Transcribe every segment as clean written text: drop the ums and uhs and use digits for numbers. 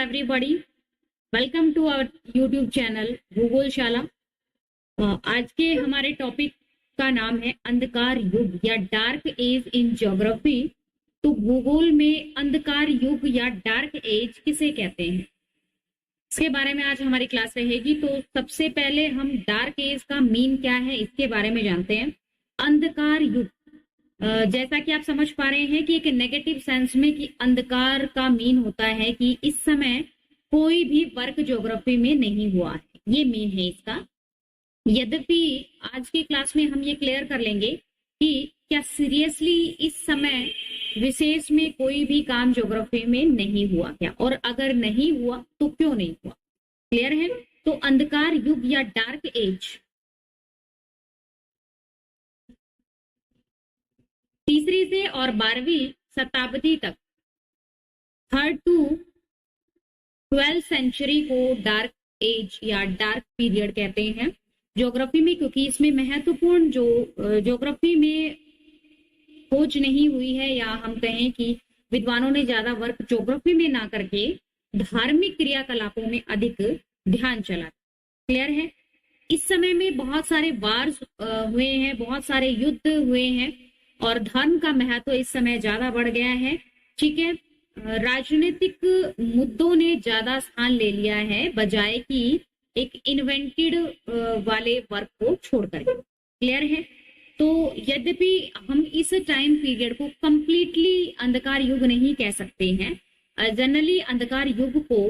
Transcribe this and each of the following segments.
everybody. Welcome to our YouTube channel भूगोल शाला। आज के हमारे टॉपिक का नाम है अंधकार युग या डार्क एज इन ज्योग्राफी। तो भूगोल में अंधकार युग या डार्क एज किसे कहते हैं, इसके बारे में आज हमारी क्लास रहेगी। तो सबसे पहले हम डार्क एज का मीन क्या है इसके बारे में जानते हैं। अंधकार युग जैसा कि आप समझ पा रहे हैं कि एक नेगेटिव सेंस में कि अंधकार का मीन होता है कि इस समय कोई भी वर्क ज्योग्राफी में नहीं हुआ है, ये मीन है इसका। यद्यपि आज की क्लास में हम ये क्लियर कर लेंगे कि क्या सीरियसली इस समय विशेष में कोई भी काम ज्योग्राफी में नहीं हुआ क्या, और अगर नहीं हुआ तो क्यों नहीं हुआ। क्लियर है। तो अंधकार युग या डार्क एज 3वीं से और 12वीं शताब्दी तक, 3rd to 12th सेंचुरी को डार्क एज या डार्क पीरियड कहते हैं ज्योग्राफी में, क्योंकि इसमें महत्वपूर्ण जो ज्योग्राफी में खोज नहीं हुई है, या हम कहें कि विद्वानों ने ज्यादा वर्क ज्योग्राफी में ना करके धार्मिक क्रियाकलापों में अधिक ध्यान चला। क्लियर है। इस समय में बहुत सारे वार्स हुए हैं, बहुत सारे युद्ध हुए हैं और धर्म का महत्व इस समय ज्यादा बढ़ गया है। ठीक है। राजनीतिक मुद्दों ने ज्यादा स्थान ले लिया है बजाय कि एक इन्वेंटेड वाले वर्क को छोड़कर। क्लियर है। तो यद्यपि हम इस टाइम पीरियड को कंप्लीटली अंधकार युग नहीं कह सकते हैं। जनरली अंधकार युग को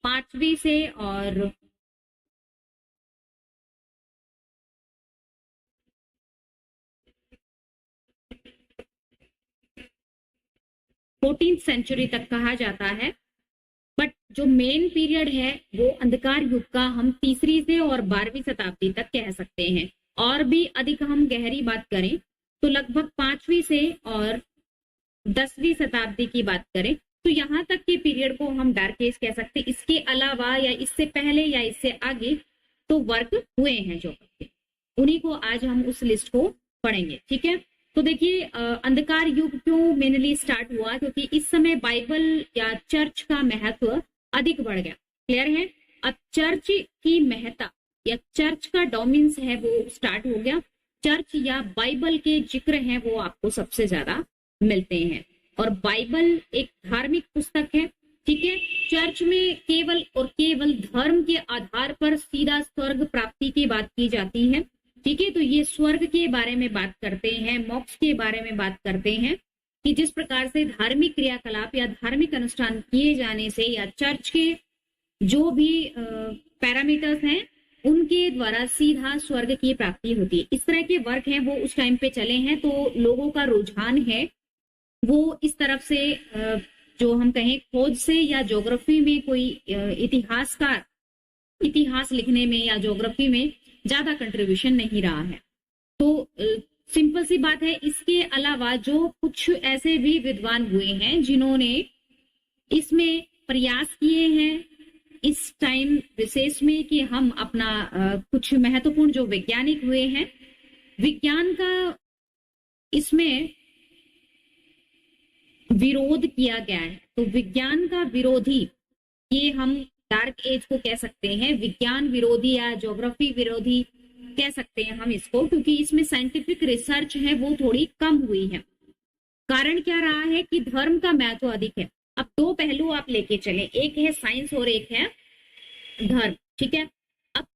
पांचवी से और 14th सेंचुरी तक कहा जाता है। बट जो मेन पीरियड है वो अंधकार युग का हम 3री से और 12वीं शताब्दी तक कह सकते हैं। और भी अधिक हम गहरी बात करें तो लगभग 5वीं से और 10वीं शताब्दी की बात करें तो यहाँ तक के पीरियड को हम डार्क एज कह सकते हैं। इसके अलावा या इससे पहले या इससे आगे तो वर्क हुए हैं जो, उन्हीं को आज हम उस लिस्ट को पढ़ेंगे। ठीक है। तो देखिए अंधकार युग क्यों मेनली स्टार्ट हुआ, क्योंकि इस समय बाइबल या चर्च का महत्व अधिक बढ़ गया। क्लियर है। अब चर्च की महत्ता या चर्च का डोमिनेंस है वो स्टार्ट हो गया। चर्च या बाइबल के जिक्र हैं वो आपको सबसे ज्यादा मिलते हैं, और बाइबल एक धार्मिक पुस्तक है। ठीक है। चर्च में केवल और केवल धर्म के आधार पर सीधा स्वर्ग प्राप्ति की बात की जाती है। ठीक है। तो ये स्वर्ग के बारे में बात करते हैं, मोक्ष के बारे में बात करते हैं कि जिस प्रकार से धार्मिक क्रियाकलाप या धार्मिक अनुष्ठान किए जाने से या चर्च के जो भी पैरामीटर्स हैं उनके द्वारा सीधा स्वर्ग की प्राप्ति होती है। इस तरह के वर्क हैं वो उस टाइम पे चले हैं। तो लोगों का रुझान है वो इस तरफ से जो हम कहें खोज से या ज्योग्राफी में कोई इतिहासकार इतिहास लिखने में या ज्योग्राफी में ज्यादा कंट्रीब्यूशन नहीं रहा है। तो सिंपल सी बात है। इसके अलावा जो कुछ ऐसे भी विद्वान हुए हैं जिन्होंने इसमें प्रयास किए हैं इस टाइम विशेष में कि हम अपना कुछ महत्वपूर्ण जो वैज्ञानिक हुए हैं, विज्ञान का इसमें विरोध किया गया है। तो विज्ञान का विरोधी, ये हम डार्क एज को कह सकते हैं, विज्ञान विरोधी या ज्योग्राफी विरोधी कह सकते हैं हम इसको, क्योंकि इसमें साइंटिफिक रिसर्च है वो थोड़ी कम हुई है। कारण क्या रहा है कि धर्म का महत्व अधिक है। अब दो पहलू आप लेके चले, एक है साइंस और एक है धर्म। ठीक है। अब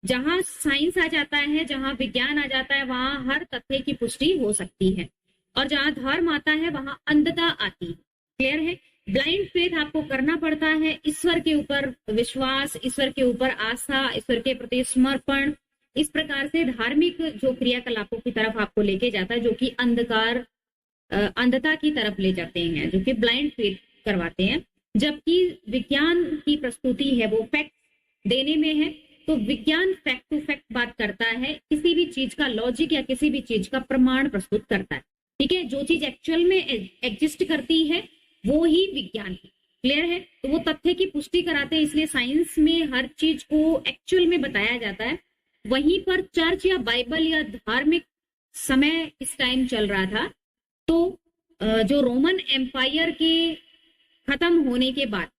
जहां साइंस आ जाता है, जहां विज्ञान आ जाता है, वहां हर तथ्य की पुष्टि हो सकती है, और जहां धर्म आता है वहां अंधता आती है। क्लियर है। ब्लाइंड फेथ आपको करना पड़ता है, ईश्वर के ऊपर विश्वास, ईश्वर के ऊपर आस्था, ईश्वर के प्रति समर्पण, इस प्रकार से धार्मिक जो क्रियाकलापों की तरफ आपको लेके जाता है, जो कि अंधता की तरफ ले जाते हैं, जो कि ब्लाइंड फेथ करवाते हैं। जबकि विज्ञान की प्रस्तुति है वो फैक्ट देने में है। तो विज्ञान फैक्ट टू फैक्ट बात करता है, किसी भी चीज का लॉजिक या किसी भी चीज का प्रमाण प्रस्तुत करता है। ठीक है। जो चीज एक्चुअल में एग्जिस्ट करती है वो ही विज्ञान है। क्लियर है। तो वो तथ्य की पुष्टि कराते हैं, इसलिए साइंस में हर चीज को एक्चुअल में बताया जाता है। वहीं पर चर्च या बाइबल या धार्मिक समय इस टाइम चल रहा था। तो जो रोमन एम्पायर के खत्म होने के बाद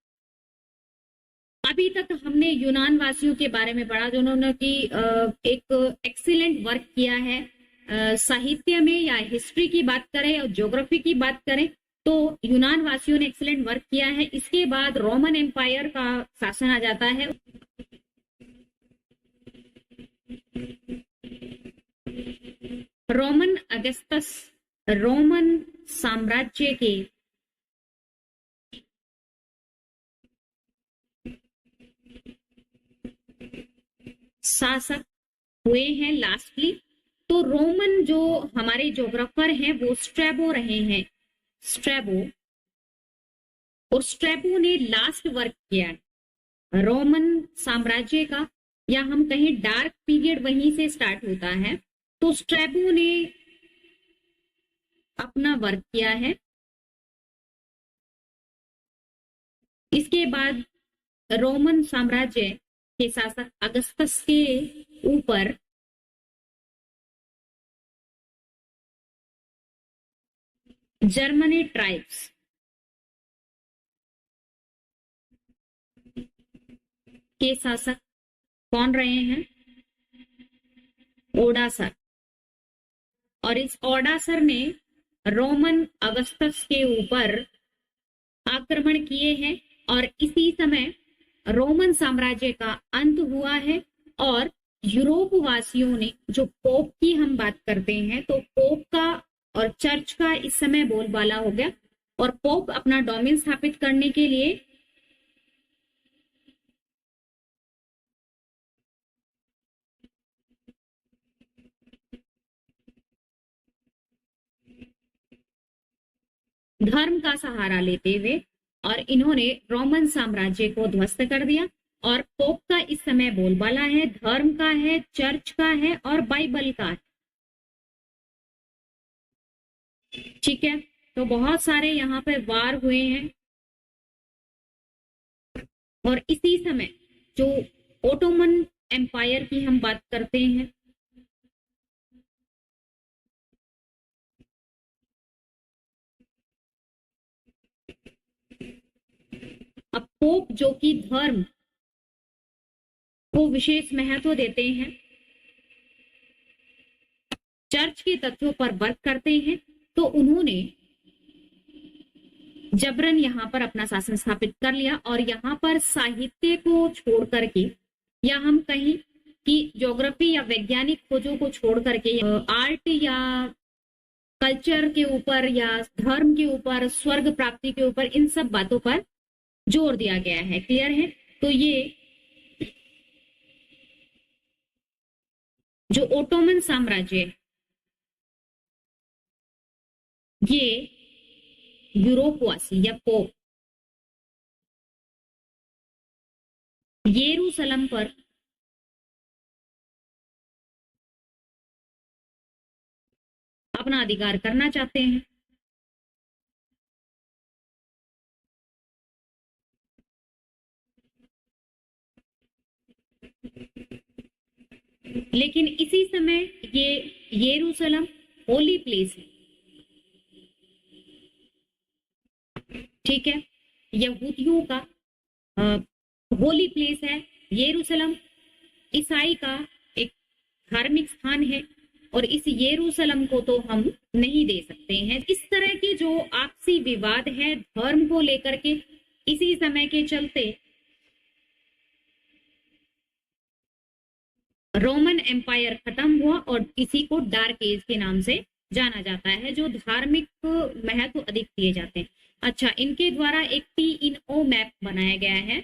अभी तक हमने यूनान वासियों के बारे में पढ़ा, जिन्होंने कि एक एक्सीलेंट वर्क किया है साहित्य में, या हिस्ट्री की बात करें और ज्योग्राफी की बात करें तो यूनान वासियों ने एक्सीलेंट वर्क किया है। इसके बाद रोमन एम्पायर का शासन आ जाता है। रोमन अगस्तस रोमन साम्राज्य के शासक हुए हैं लास्टली। तो रोमन जो हमारे ज्योग्राफर हैं वो स्ट्रैबो रहे हैं, स्ट्रैबो। और स्ट्रैबो ने लास्ट वर्क किया है रोमन साम्राज्य का, या हम कहीं डार्क पीरियड वहीं से स्टार्ट होता है। तो स्ट्रैबो ने अपना वर्क किया है। इसके बाद रोमन साम्राज्य के शासक अगस्तस के ऊपर जर्मनी ट्राइब्स के शासक कौन रहे हैं? ओडासर। और इस ओडासर ने रोमन अगस्तस के ऊपर आक्रमण किए हैं और इसी समय रोमन साम्राज्य का अंत हुआ है। और यूरोप वासियों ने, जो पोप की हम बात करते हैं, तो पोप का और चर्च का इस समय बोलबाला हो गया और पोप अपना डोमेन स्थापित करने के लिए धर्म का सहारा लेते हुए और इन्होंने रोमन साम्राज्य को ध्वस्त कर दिया। और पोप का इस समय बोलबाला है, धर्म का है, चर्च का है और बाइबल का है। ठीक है, तो बहुत सारे यहाँ पे वार हुए हैं। और इसी समय जो ओटोमन एम्पायर की हम बात करते हैं, अब पोप जो कि धर्म को विशेष महत्व देते हैं, चर्च के तथ्यों पर वर्क करते हैं, तो उन्होंने जबरन यहाँ पर अपना शासन स्थापित कर लिया। और यहाँ पर साहित्य को छोड़ करके, या हम कहीं कि ज्योग्राफी या वैज्ञानिक खोजों को छोड़ करके आर्ट या कल्चर के ऊपर या धर्म के ऊपर, स्वर्ग प्राप्ति के ऊपर, इन सब बातों पर जोर दिया गया है। क्लियर है? तो ये जो ओटोमन साम्राज्य, ये यूरोपवासी या पोप यरूशलेम पर अपना अधिकार करना चाहते हैं। लेकिन इसी समय ये यरूशलेम होली प्लेस है। ठीक है, यहूदियों का होली प्लेस है यरूशलेम, ईसाई का एक धार्मिक स्थान है। और इस यरूशलेम को तो हम नहीं दे सकते हैं। इस तरह के जो आपसी विवाद है धर्म को लेकर के, इसी समय के चलते रोमन एम्पायर खत्म हुआ और इसी को डार्क एज के नाम से जाना जाता है, जो धार्मिक महत्व अधिक दिए जाते हैं। अच्छा, इनके द्वारा एक T-in-O मैप बनाया गया है।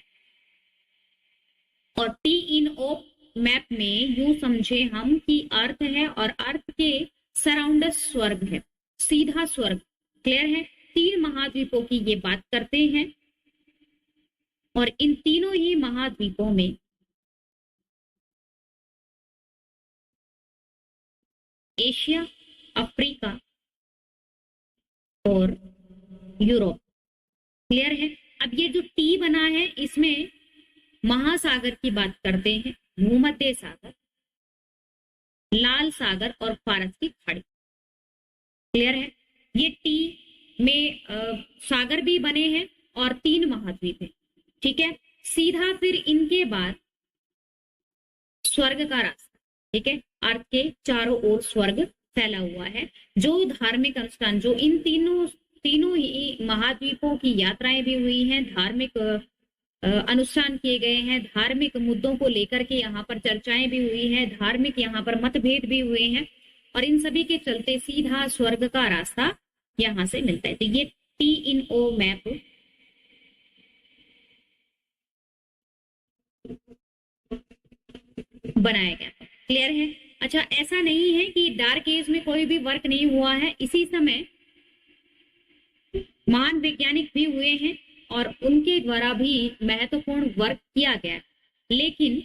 और T-in-O मैप में यूं समझे हम कि अर्थ है और अर्थ के सराउंड स्वर्ग है, सीधा स्वर्ग। क्लियर है? 3 महाद्वीपों की ये बात करते हैं और इन तीनों ही महाद्वीपों में एशिया, अफ्रीका और यूरोप। क्लियर है? अब ये जो टी बना है, इसमें महासागर की बात करते हैं, भूमध्य सागर। लाल सागर और फारस की खाड़ी। क्लियर है? ये टी में सागर भी बने हैं और 3 महाद्वीप है। ठीक है, सीधा फिर इनके बाद स्वर्ग का रास्ता। ठीक है, अर्थ के चारों ओर स्वर्ग फैला हुआ है। जो धार्मिक अनुष्ठान, जो इन तीनों ही महाद्वीपों की यात्राएं भी हुई हैं, धार्मिक अनुष्ठान किए गए हैं, धार्मिक मुद्दों को लेकर के यहाँ पर चर्चाएं भी हुई हैं, धार्मिक यहाँ पर मतभेद भी हुए हैं, और इन सभी के चलते सीधा स्वर्ग का रास्ता यहाँ से मिलता है। तो ये T-in-O मैप बनाया गया। क्लियर है? अच्छा, ऐसा नहीं है कि डार्क एज में कोई भी वर्क नहीं हुआ है। इसी समय महान वैज्ञानिक भी हुए हैं और उनके द्वारा भी महत्वपूर्ण वर्क किया गया, लेकिन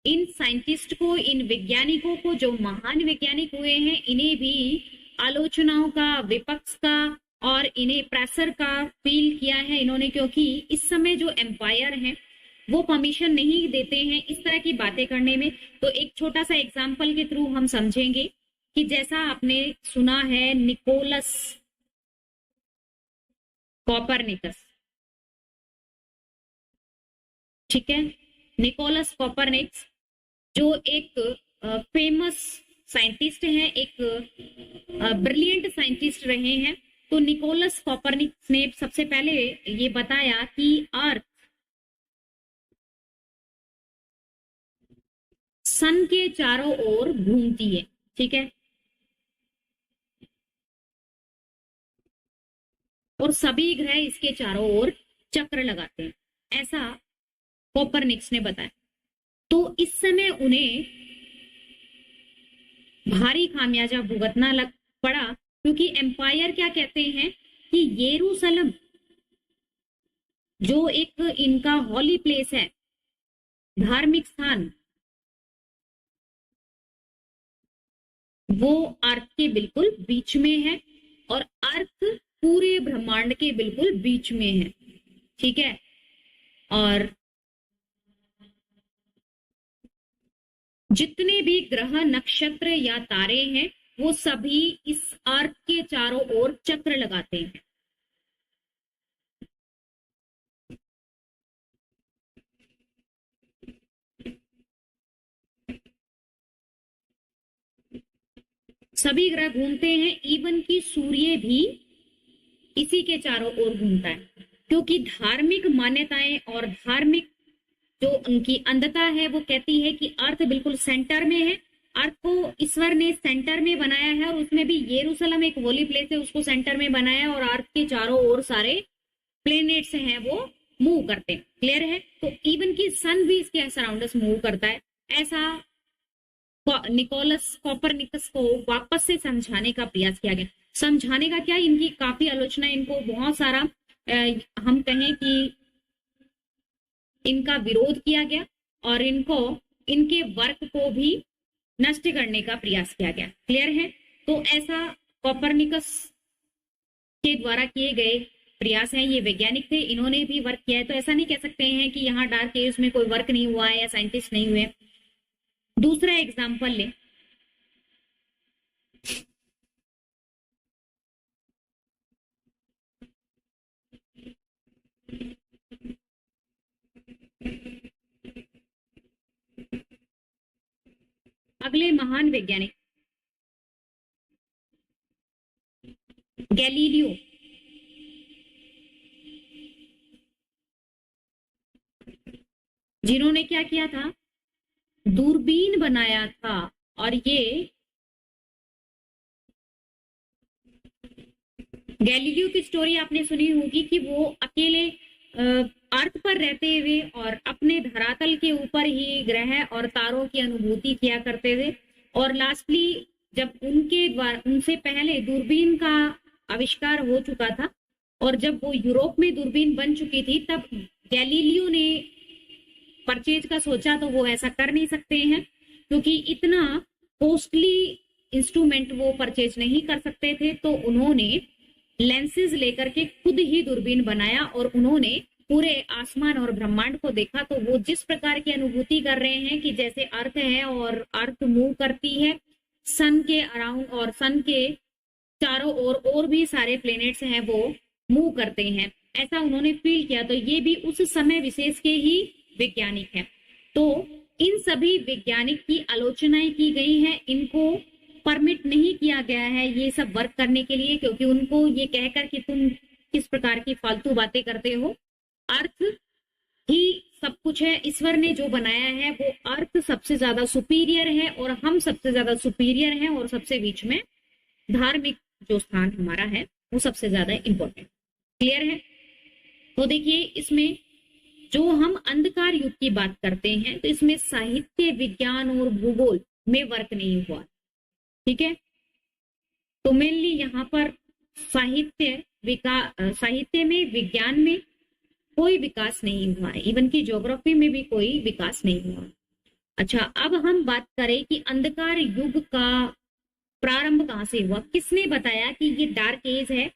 इन साइंटिस्ट को, इन वैज्ञानिकों को, जो महान वैज्ञानिक हुए हैं, इन्हें भी आलोचनाओं का, विपक्ष का और इन्हें प्रेशर का फील किया है इन्होंने, क्योंकि इस समय जो एम्पायर हैं वो परमिशन नहीं देते हैं इस तरह की बातें करने में। तो एक छोटा सा एग्जाम्पल के थ्रू हम समझेंगे कि जैसा आपने सुना है निकोलस कॉपरनिकस। ठीक है, निकोलस कॉपरनिकस जो एक फेमस साइंटिस्ट हैं, एक ब्रिलियंट साइंटिस्ट रहे हैं। तो निकोलस कॉपरनिकस ने सबसे पहले ये बताया कि अर्थ सन के चारों ओर घूमती है। ठीक है, और सभी ग्रह इसके चारों ओर चक्र लगाते हैं, ऐसा कॉपरनिकस ने बताया। तो इस समय उन्हें भारी खामियाजा भुगतना लग पड़ा, क्योंकि एम्पायर क्या कहते हैं कि यरूशलेम जो एक इनका हॉली प्लेस है, धार्मिक स्थान, वो अर्थ के बिल्कुल बीच में है और अर्थ पूरे ब्रह्मांड के बिल्कुल बीच में है। ठीक है, और जितने भी ग्रह, नक्षत्र या तारे हैं वो सभी इस अर्थ के चारों ओर चक्र लगाते हैं। सभी ग्रह घूमते हैं, इवन की सूर्य भी इसी के चारों ओर घूमता है, क्योंकि धार्मिक मान्यताएं और धार्मिक जो उनकी अंधता है वो कहती है कि अर्थ बिल्कुल सेंटर में है। अर्थ को ईश्वर ने सेंटर में बनाया है और उसमें भी यरूशलेम एक होली प्लेस है, उसको सेंटर में बनाया, और अर्थ के चारों ओर सारे प्लेनेट्स हैं वो मूव करते हैं। क्लियर है? तो इवन की सन भी इसके सराउंडर्स मूव करता है। ऐसा निकोलस कॉपरनिकस को वापस से समझाने का प्रयास किया गया। समझाने का क्या, इनकी काफी आलोचना, इनको बहुत सारा हम कहें कि इनका विरोध किया गया और इनको, इनके वर्क को भी नष्ट करने का प्रयास किया गया। क्लियर है? तो ऐसा कॉपरनिकस के द्वारा किए गए प्रयास हैं। ये वैज्ञानिक थे, इन्होंने भी वर्क किया है, तो ऐसा नहीं कह सकते हैं कि यहाँ डार्क एज में कोई वर्क नहीं हुआ है या साइंटिस्ट नहीं हुए। दूसरा एग्जाम्पल ले, अगले महान वैज्ञानिक गैलीलियो। जिन्होंने क्या किया था, दूरबीन बनाया था, और ये गैलीलियो की स्टोरी आपने सुनी होगी कि वो अकेले अर्थ पर रहते हुए और अपने धरातल के ऊपर ही ग्रह और तारों की अनुभूति किया करते थे, और लास्टली जब उनके द्वारा, उनसे पहले दूरबीन का आविष्कार हो चुका था और जब वो यूरोप में दूरबीन बन चुकी थी, तब गैलीलियो ने परचेज का सोचा, तो वो ऐसा कर नहीं सकते हैं क्योंकि इतना कॉस्टली इंस्ट्रूमेंट वो परचेज नहीं कर सकते थे। तो उन्होंने लेंसेज लेकर के खुद ही दूरबीन बनाया और उन्होंने पूरे आसमान और ब्रह्मांड को देखा, तो वो जिस प्रकार की अनुभूति कर रहे हैं कि जैसे अर्थ है और अर्थ मूव करती है सन के अराउंड और सन के चारों ओर और भी सारे प्लेनेट्स हैं वो मूव करते हैं, ऐसा उन्होंने फील किया। तो ये भी उस समय विशेष के ही वैज्ञानिक हैं। तो इन सभी वैज्ञानिक की आलोचनाएं की गई हैं, इनको परमिट नहीं किया गया है ये सब वर्क करने के लिए, क्योंकि उनको ये कहकर कि तुम किस प्रकार की फालतू बातें करते हो, अर्थ ही सब कुछ है, ईश्वर ने जो बनाया है वो अर्थ सबसे ज्यादा सुपीरियर है और हम सबसे ज्यादा सुपीरियर हैं, और सबसे बीच में धार्मिक जो स्थान हमारा है वो सबसे ज्यादा इंपॉर्टेंट। क्लियर है? तो देखिए इसमें जो हम अंधकार युग की बात करते हैं तो इसमें साहित्य, विज्ञान और भूगोल में वर्क नहीं हुआ। ठीक है, तो मेनली यहाँ पर साहित्य में, विज्ञान में कोई विकास नहीं हुआ है, इवन की ज्योग्राफी में भी कोई विकास नहीं हुआ। अच्छा, अब हम बात करें कि अंधकार युग का प्रारंभ कहाँ से हुआ, किसने बताया कि ये डार्क एज है,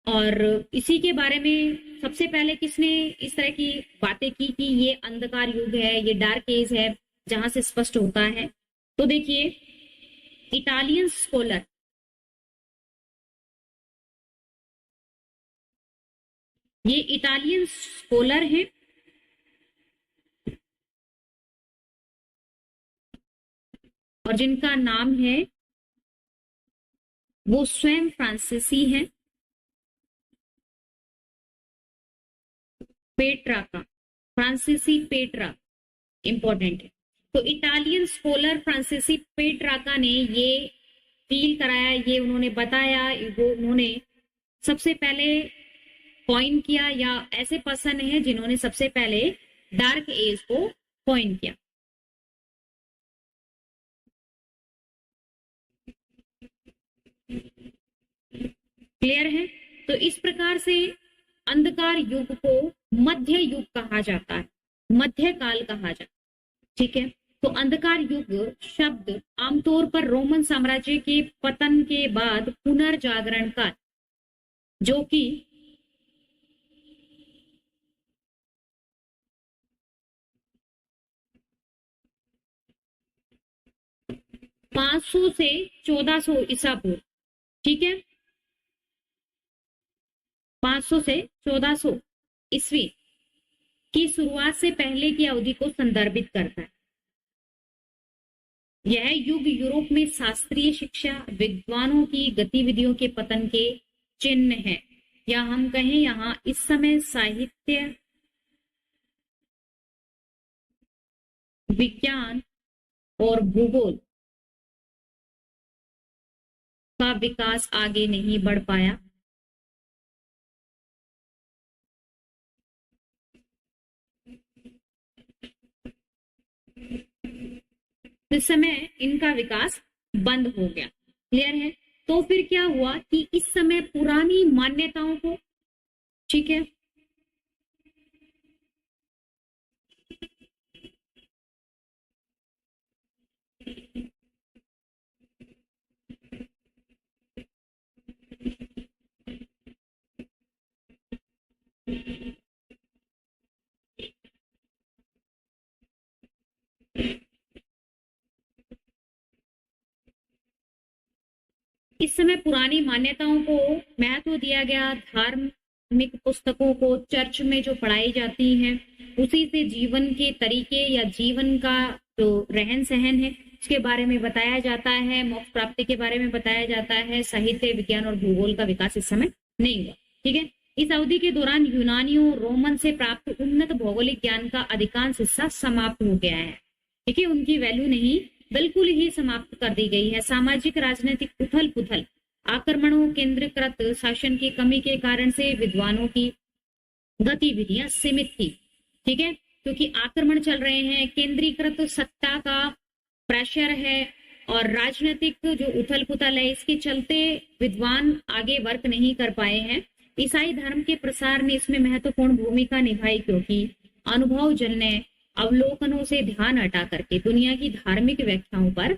और इसी के बारे में सबसे पहले किसने इस तरह की बातें की कि ये अंधकार युग है, ये डार्क एज है, जहां से स्पष्ट होता है। तो देखिए इटालियन स्कॉलर, ये इटालियन स्कॉलर है और जिनका नाम है वो स्वयं फ्रांसीसी है, पेट्रा का, फ्रांसीसी पेट्रा इंपॉर्टेंट है। तो इटालियन स्कॉलर फ्रांसीसी पेट्राका ने ये फील कराया, ये उन्होंने बताया, वो उन्होंने सबसे पहले कॉइन किया, या ऐसे पर्सन है जिन्होंने सबसे पहले डार्क एज को कॉइन किया। क्लियर है? तो इस प्रकार से अंधकार युग को मध्य युग कहा जाता है, मध्य काल कहा जाता है। ठीक है, तो अंधकार युग शब्द आमतौर पर रोमन साम्राज्य के पतन के बाद पुनर्जागरण काल, जो कि 500 से 1400 ईसा पूर्व, ठीक है, 500 से 1400 ईस्वी की शुरुआत से पहले की अवधि को संदर्भित करता है। यह युग यूरोप में शास्त्रीय शिक्षा, विद्वानों की गतिविधियों के पतन के चिन्ह है, या हम कहें यहाँ इस समय साहित्य, विज्ञान और भूगोल का विकास आगे नहीं बढ़ पाया। इस समय इनका विकास बंद हो गया। क्लियर है? तो फिर क्या हुआ कि इस समय पुरानी मान्यताओं को, ठीक है, इस समय पुरानी मान्यताओं को महत्व दिया गया, धार्मिक पुस्तकों को चर्च में जो पढ़ाई जाती हैं उसी से जीवन के तरीके या जीवन का जो रहन सहन है उसके बारे में बताया जाता है, मोक्ष प्राप्ति के बारे में बताया जाता है। साहित्य, विज्ञान और भूगोल का विकास इस समय नहीं हुआ। ठीक है, इस अवधि के दौरान यूनानियों, रोमन से प्राप्त उन्नत भौगोलिक ज्ञान का अधिकांश हिस्सा समाप्त हो गया है। ठीक है, उनकी वैल्यू नहीं, बिल्कुल ही समाप्त कर दी गई है। सामाजिक राजनीतिक उथल पुथल, आक्रमणों, केंद्रीकृत शासन की कमी के कारण से विद्वानों की गतिविधियां सीमित थी। ठीक है, क्योंकि आक्रमण चल रहे हैं, केंद्रीकृत सत्ता का प्रेशर है और राजनीतिक जो उथल पुथल है, इसके चलते विद्वान आगे वर्क नहीं कर पाए हैं। ईसाई धर्म के प्रसार ने इसमें महत्वपूर्ण भूमिका निभाई, क्योंकि अनुभव जन्य अवलोकनों से ध्यान हटा करके दुनिया की धार्मिक व्याख्याओं पर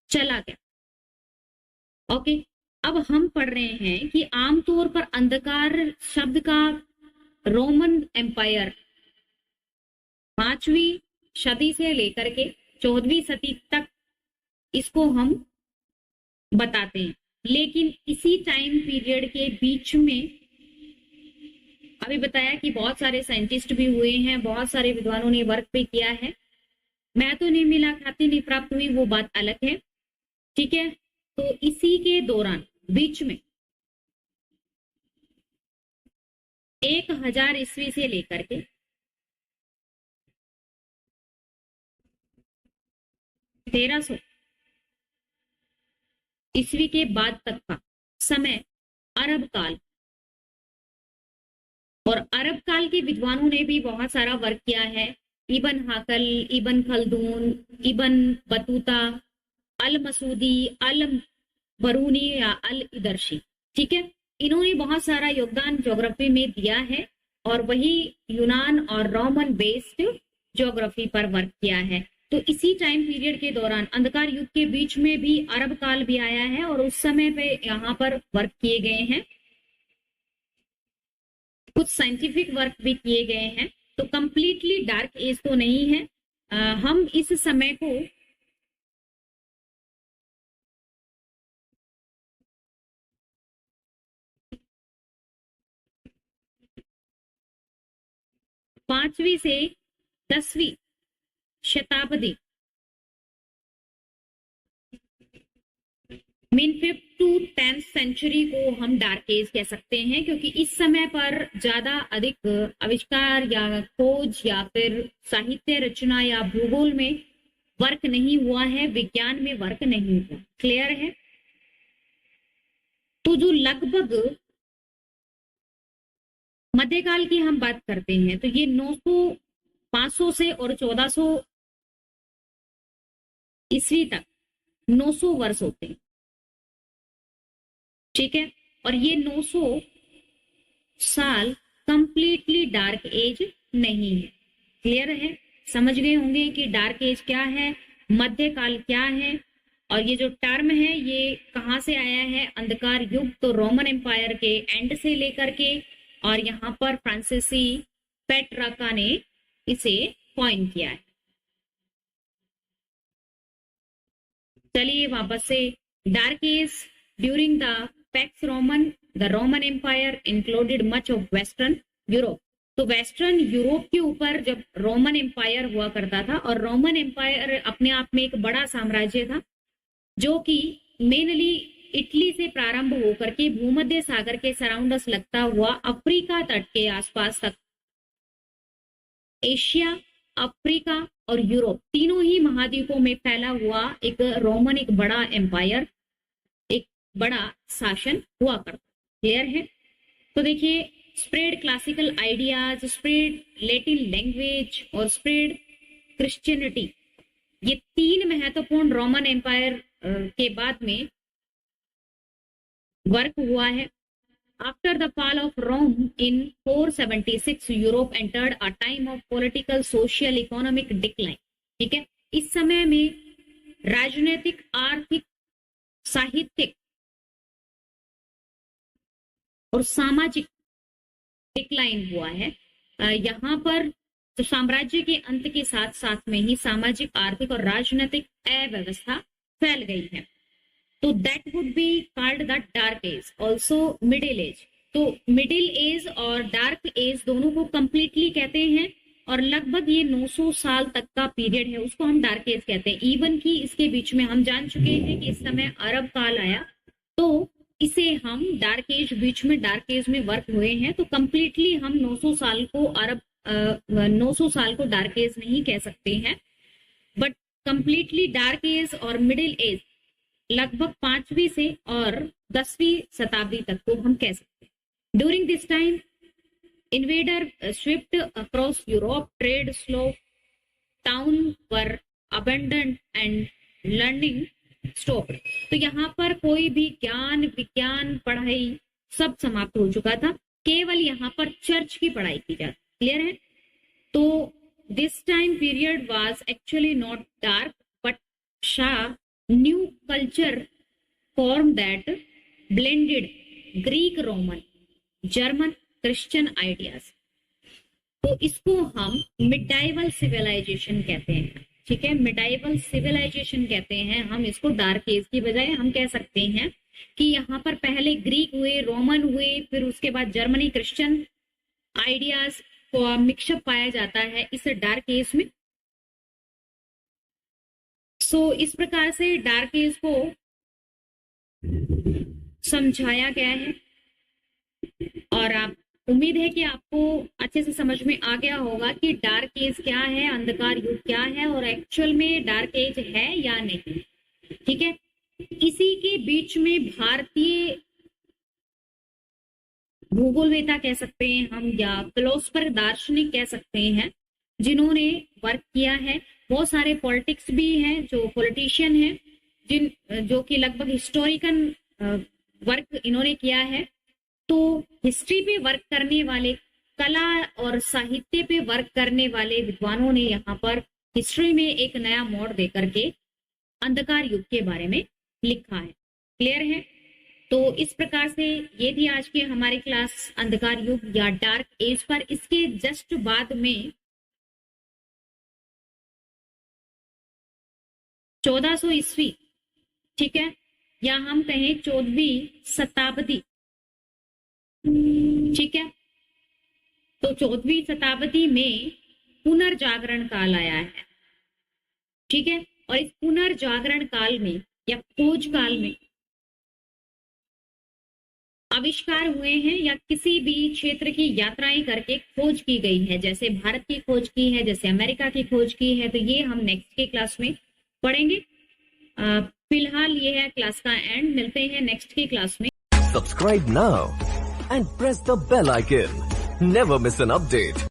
चला गया। ओके, अब हम पढ़ रहे हैं कि आमतौर पर अंधकार शब्द का रोमन एम्पायर 5वीं सदी से लेकर के 14वीं सदी तक इसको हम बताते हैं। लेकिन इसी टाइम पीरियड के बीच में अभी बताया कि बहुत सारे साइंटिस्ट भी हुए हैं, बहुत सारे विद्वानों ने वर्क भी किया है। मैं तो नहीं मिला, ख्याति नहीं प्राप्त हुई, वो बात अलग है। ठीक है, तो इसी के दौरान बीच में 1000 ईस्वी से लेकर के 1300 ईस्वी के बाद तक का समय अरब काल, और अरब काल के विद्वानों ने भी बहुत सारा वर्क किया है। इबन हाकल, इबन खलदून, इबन बतूता, अल मसूदी, अल बरूनी या अल इदरशी। ठीक है, इन्होंने बहुत सारा योगदान ज्योग्राफी में दिया है और वही यूनान और रोमन बेस्ड ज्योग्राफी पर वर्क किया है। तो इसी टाइम पीरियड के दौरान अंधकार युग के बीच में भी अरब काल भी आया है और उस समय पे यहाँ पर वर्क किए गए हैं, कुछ साइंटिफिक वर्क भी किए गए हैं। तो कंप्लीटली डार्क एज तो नहीं है। हम इस समय को पांचवी से 10वीं शताब्दी, mean 5th to 10th century को हम डार्क एज कह सकते हैं, क्योंकि इस समय पर ज्यादा अधिक आविष्कार या खोज या फिर साहित्य रचना या भूगोल में वर्क नहीं हुआ है, विज्ञान में वर्क नहीं हुआ। क्लियर है? तो जो लगभग मध्यकाल की हम बात करते हैं तो ये 900 500 से और 1400 ईस्वी तक 900 वर्ष होते हैं। ठीक है, और ये 900 साल कंप्लीटली डार्क एज नहीं है। क्लियर है? समझ गए होंगे कि डार्क एज क्या है, मध्यकाल क्या है, और ये जो टर्म है ये कहां से आया है, अंधकार युग तो रोमन एम्पायर के एंड से लेकर के, और यहाँ पर फ्रांसीसी पेट्राका ने इसे कॉइन किया है। चलिए वापस से, dark age during the pax Roman, the Roman empire included much of western Europe. तो वेस्टर्न यूरोप के ऊपर जब रोमन एम्पायर हुआ करता था, और रोमन एम्पायर अपने आप में एक बड़ा साम्राज्य था जो कि मेनली इटली से प्रारंभ होकर के भूमध्य सागर के सराउंडस लगता हुआ अफ्रीका तट के आसपास तक, एशिया, अफ्रीका और यूरोप तीनों ही महाद्वीपों में फैला हुआ एक रोमन, एक बड़ा एम्पायर, एक बड़ा शासन हुआ करता। क्लियर है? तो देखिए, spread classical ideas, spread Latin language और स्प्रेड क्रिश्चियनिटी, ये 3 महत्वपूर्ण रोमन एम्पायर के बाद में वर्क हुआ है। After the fall of Rome in 476 Europe entered a time of political, social, economic decline. ठीक है, इस समय में राजनीतिक, आर्थिक, साहित्यिक और सामाजिक डिक्लाइन हुआ है। यहाँ पर तो साम्राज्य के अंत के साथ साथ में ही सामाजिक, आर्थिक और राजनीतिक अव्यवस्था फैल गई है। तो that would be called the dark age, also middle age. तो मिडिल एज और डार्क एज दोनों को कंप्लीटली कहते हैं, और लगभग ये 900 साल तक का पीरियड है, उसको हम डार्क एज कहते हैं। इवन की इसके बीच में हम जान चुके हैं कि इस समय अरब काल आया, तो इसे हम डार्क एज, बीच में डार्क एज में वर्क हुए हैं, तो कंप्लीटली हम 900 साल को 900 साल को डार्क एज नहीं कह सकते हैं, बट कंप्लीटली डार्क एज और मिडिल एज लगभग 5वीं से और 10वीं शताब्दी तक को हम कह सकते हैं। During this time invader Swift across Europe, trade slow, town were abundant and learning stop. तो यहाँ पर कोई भी ज्ञान, विज्ञान, पढ़ाई सब समाप्त हो चुका था, केवल यहाँ पर चर्च की पढ़ाई की जाती। क्लियर है? तो this time period was actually not dark, but Shah new culture form that blended Greek Roman German Christian ideas, तो इसको हम मिडाइवल सिविलाइजेशन कहते हैं। ठीक है, मिडाइवल सिविलाइजेशन कहते हैं हम इसको। डार्क एज की बजाय हम कह सकते हैं कि यहाँ पर पहले ग्रीक हुए, रोमन हुए, फिर उसके बाद जर्मनी क्रिश्चियन आइडियाज को मिक्सअप पाया जाता है इस डार्क एज में। सो इस प्रकार से डार्क एज को समझाया गया है और आप उम्मीद है कि आपको अच्छे से समझ में आ गया होगा कि डार्क एज क्या है, अंधकार युग क्या है और एक्चुअल में डार्क एज है या नहीं। ठीक है, इसी के बीच में भारतीय भूगोलवेता कह सकते हैं हम या फिलोसफर दार्शनिक कह सकते हैं जिन्होंने वर्क किया है। बहुत सारे पॉलिटिक्स भी हैं जो पॉलिटिशियन हैं जो कि लगभग हिस्टोरिकल वर्क इन्होंने किया है। तो हिस्ट्री पे वर्क करने वाले, कला और साहित्य पे वर्क करने वाले विद्वानों ने यहाँ पर हिस्ट्री में एक नया मोड़ दे करके अंधकार युग के बारे में लिखा है। क्लियर है? तो इस प्रकार से ये थी आज की हमारी क्लास अंधकार युग या डार्क एज पर। इसके जस्ट बाद में 1400 ईस्वी, ठीक है, या हम कहें 14वीं शताब्दी, ठीक है, तो 14वीं शताब्दी में पुनर्जागरण काल आया है। ठीक है, और इस पुनर्जागरण काल में या खोज काल में आविष्कार हुए हैं या किसी भी क्षेत्र की यात्राएं करके खोज की गई है, जैसे भारत की खोज की है, जैसे अमेरिका की खोज की है। तो ये हम नेक्स्ट के क्लास में पढ़ेंगे। फिलहाल ये है क्लास का एंड। मिलते हैं नेक्स्ट की क्लास में। Subscribe now and press the bell icon. Never miss an update.